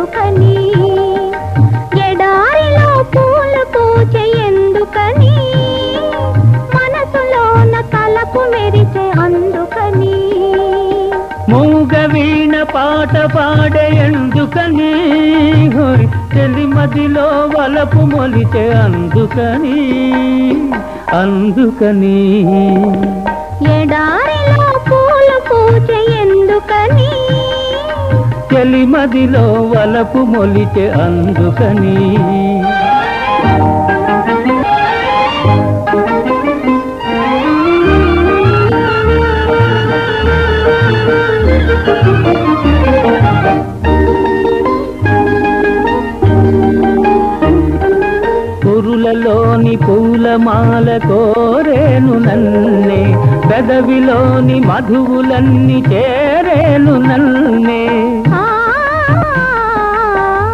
అందుకని ఎడారిలో పూలు పూచే ఎందుకని మనసులోన తలపు మెరిసే అందుకని మూగ వీణ పాట పాడే ఎందుకని చెలిమదిలో వలపు మొలిచే అందుకని అందుకని ఎడారిలో పూలు పూచే ఎందుకని చెలిమదిలో వలపు మొలిచే అందుకని పురులలోని పూలమాల కోరేను నన్నే పెదవిలోని మధువులన్నీ చేరేను నన్నే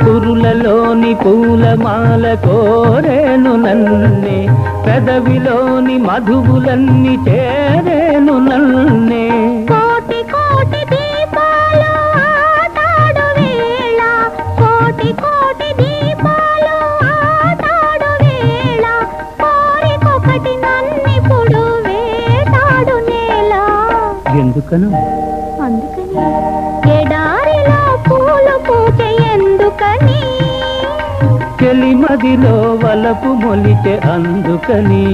పురులలోని పూలమాల కోరేను నన్నే పెదవిలోని మధువులన్నీ చేరేను నన్నే కోటి కోటి దీపాలు ఆటాడు వేళ కోటి కోటి దీపాలు ఆటాడు వేళ కోరికొకటి నన్నిప్పుడు వేటాడు నేల ఎందుకను అందుకని ఎడారిలో పూలు పూచే ఎందుకని చెలిమదిలో వలపు మొలిచే అందుకని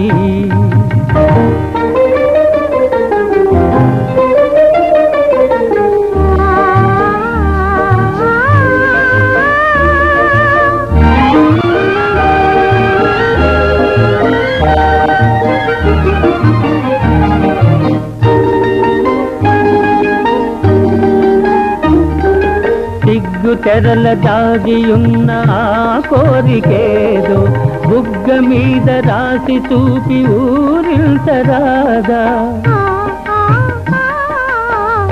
సిగ్గు తెరల దాగియున్న ఆ కోరికేదో బుగ్గ మీద రాసి చూపి ఊరించరాదా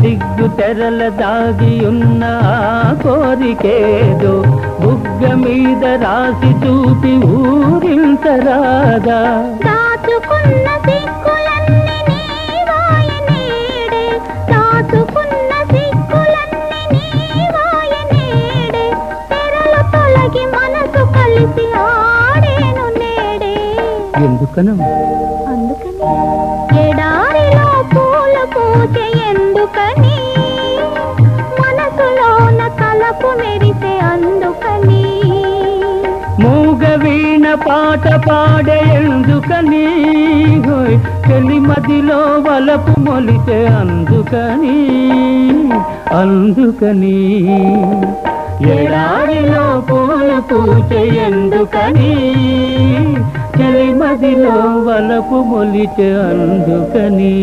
సిగ్గు తెరల దాగియున్న ఆ కోరికేదో బుగ్గ మీద రాసి చూపి ఊరించరాదా దాచుకున్న సిగ్గులన్నీ నీవాయ నేడే దాచుకున్న సిగ్గులన్నీ నీవాయ నేడే తెరలు తొలగి మనసు కలిసి ఆడేను నేడే ఎందుకను అందుకని ఎడారిలో పూలు పూచే ఎందుకని మనసులోన తలపు మెరిసే అందుకని మూగ వీణ పాట పాడే ఎందుకని చెలిమదిలో వలపు మొలిచే అందుకని అందుకని ఎడారిలో పూలు పూచే ఎందుకని చెలిమదిలో వలపు మొలిచే అందుకని